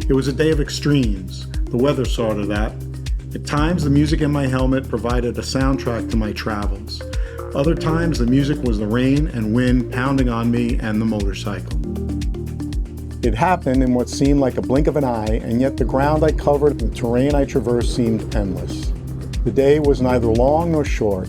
It was a day of extremes. The weather saw to that. At times, the music in my helmet provided a soundtrack to my travels. Other times, the music was the rain and wind pounding on me and the motorcycle. It happened in what seemed like a blink of an eye, and yet the ground I covered and the terrain I traversed seemed endless. The day was neither long nor short.